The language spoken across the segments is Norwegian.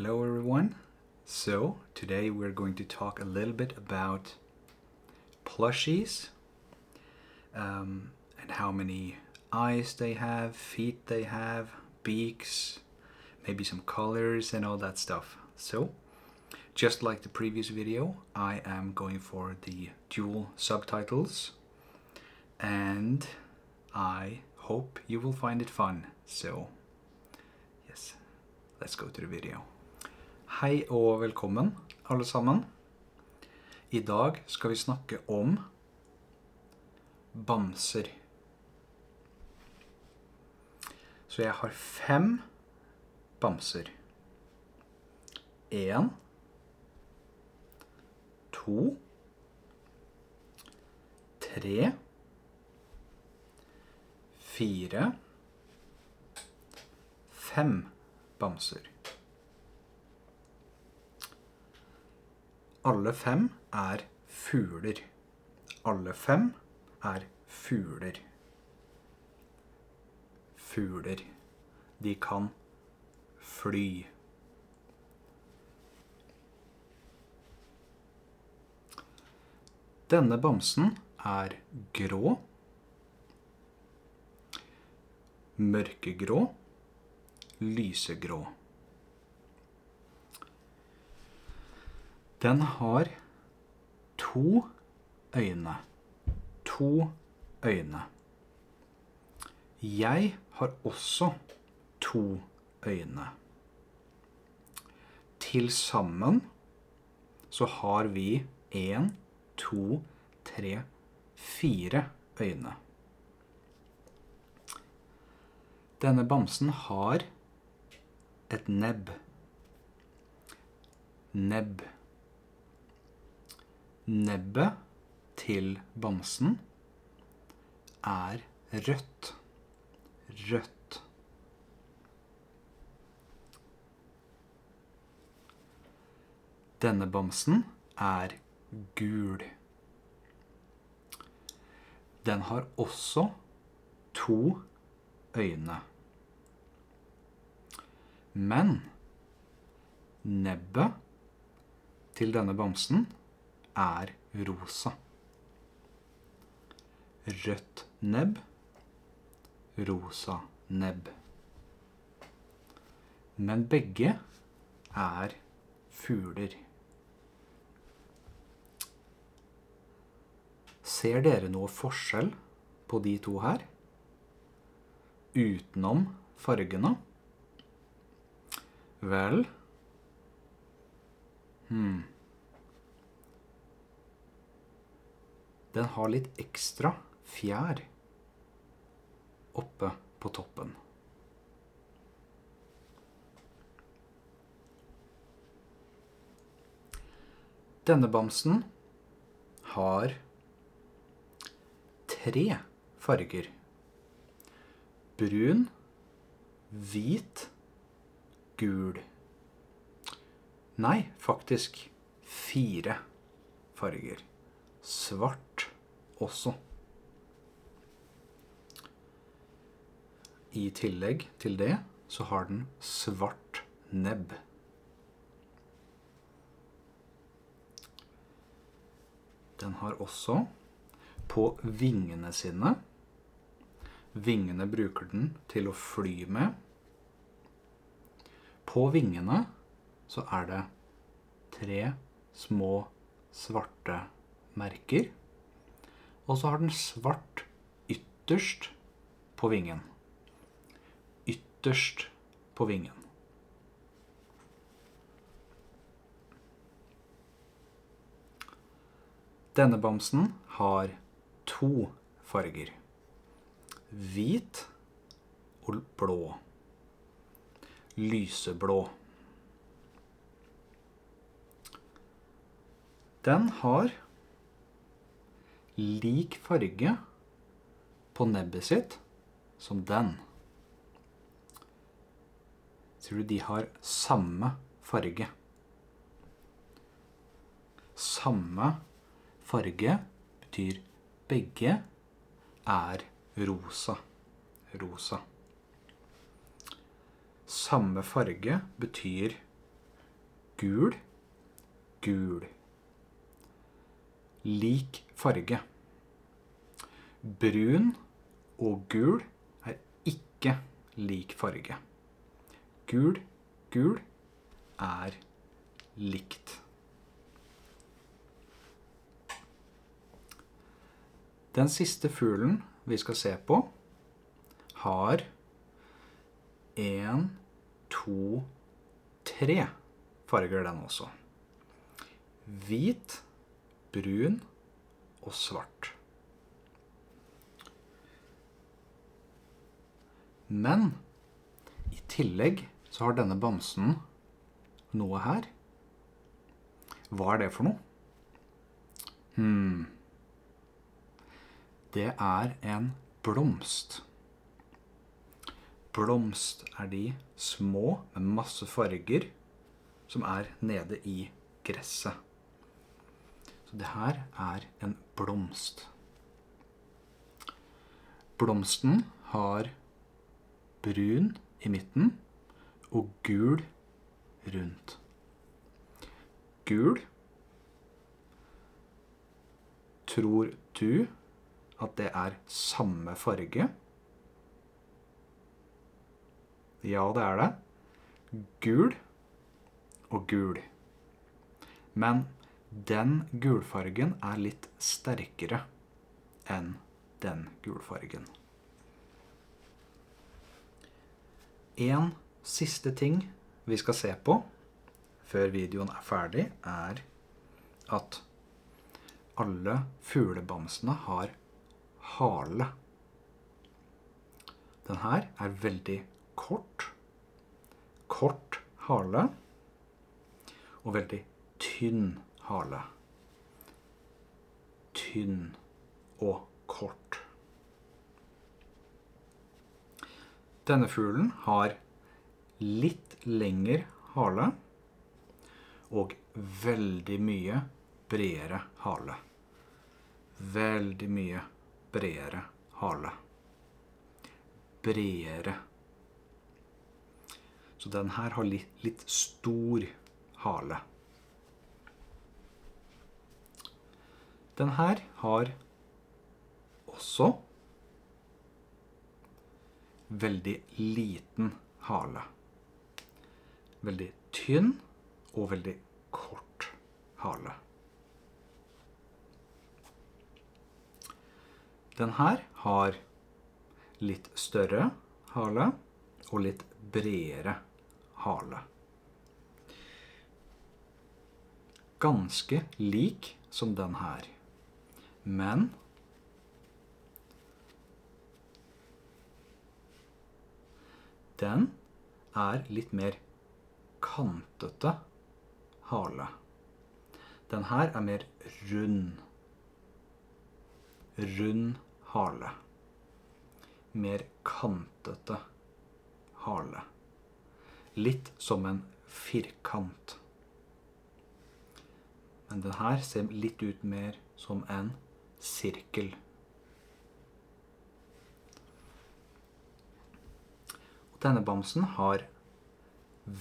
Hello everyone. So today we're going to talk a little bit about plushies and how many eyes they have, feet they have, beaks, maybe some colors and all that stuff. So just like the previous video, I am going for the dual subtitles and I hope you will find it fun. So yes, let's go to the video. Hei og velkommen, alle sammen. I dag skal vi snakke om bamser. Så jeg har 5 bamser. 1, 2, 3, 4, 5 bamser. Alle 5 er fugler. Alle 5 er fugler. Fugler. De kan fly. Denne bamsen er grå, mørkegrå, lysegrå. Den har 2 øyne. 2 øyne. Jeg har også 2 øyne. Til sammen så har vi 1, 2, 3, 4 øyne. Denne bamsen har et nebb. Nebb. Nebbet til bamsen er rødt. Rødt. Denne bamsen er gul. Den har også 2 øyne. Men nebbet til denne bamsen er rosa. Rødt nebb, rosa nebb. Men begge er fugler. Ser dere noe forskjell på de 2 her? Utenom fargene? Vel? Den har litt ekstra fjær oppe på toppen. Denne bamsen har 3 farger. Brun, hvit, gul. Nei, faktisk 4 farger. Svart også. I tillegg til det så har den svart nebb. Den har også på vingene sine. Vingene bruker den til å fly med. På vingene så er det 3 små svarte merker. Og så har den svart ytterst på vingen. Ytterst på vingen. Denne bamsen har 2 farger. Hvit og blå. Lyseblå. Den har lik farge på nebbet sitt som den. Ser du, de har samme farge. Samme farge betyr begge er rosa. Rosa. Samme farge betyr gul, gul. Lik farge. Brun og gul er ikke lik farge. Gul, gul er likt. Den siste fuglen vi skal se på har 1, 2, 3 farger den også. Hvit, brun og svart. Men i tillegg så har denne bamsen noe her. Hva er det for noe? Det er en blomst. Blomst er de små med masse farger som er nede i gresset. Så det her er en blomst. Blomsten har brun i midten og gul rundt. Gul. Tror du at det er samme farge? Ja, det er det. Gul og gul. Men den gulfargen er litt sterkere enn den gulfargen. En siste ting vi skal se på før videoen er ferdig, er at alle fuglebamsene har hale. Den her er veldig kort hale, og veldig tynn hale. Tynn og kort. Denne fuglen har litt lengre hale og veldig mye bredere hale. Veldig mye bredere hale. Bredere. Så den her har litt stor hale. Den her har også veldig liten hale. Veldig tynn og veldig kort hale. Den her har litt større hale og litt bredere hale. Ganske lik som den her. Men den er litt mer kantete hale. Den her er mer rund. Rund hale. Mer kantete hale. Litt som en firkant. Men den her ser litt ut mer som en sirkel. Og denne bamsen har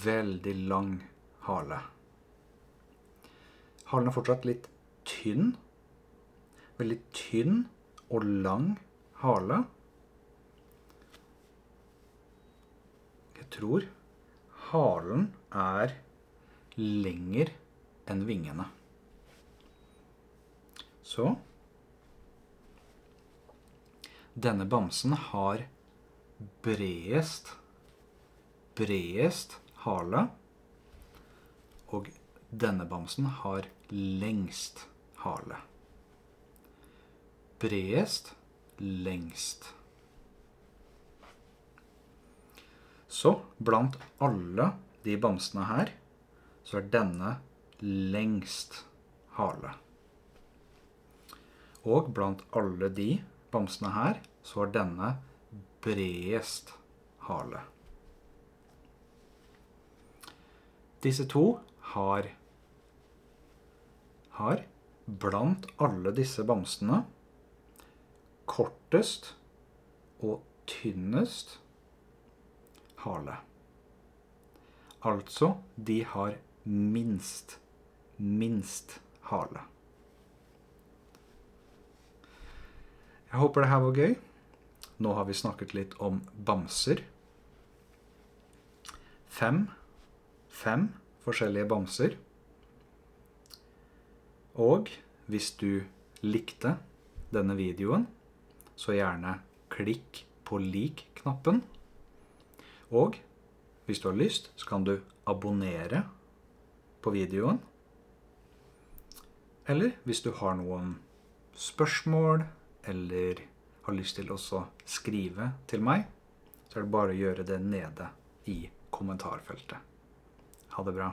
veldig lang hale. Halen er fortsatt litt tynn. Veldig tynn og lang hale. Jeg tror halen er lenger enn vingene. Så denne bamsen har bredest hale, og denne bamsen har lengst hale. Bredest, lengst. Så blant alle de bamsene her, så er denne lengst hale. Og blant alle de bamsene her, så er denne bredest hale. Disse to har blant alle disse bamsene kortest og tynnest hale. Altså, de har minst hale. Jeg håper det her var gøy. Nå har vi snakket litt om bamser. 5 forskjellige bamser. Og hvis du likte denne videoen, så gjerne klikk på lik-knappen. Og hvis du har lyst, så kan du abonnere på videoen. Eller hvis du har noen spørsmål, eller har lyst til å skrive til meg, så er det bare å gjøre det nede i kommentarfeltet. Ha det bra.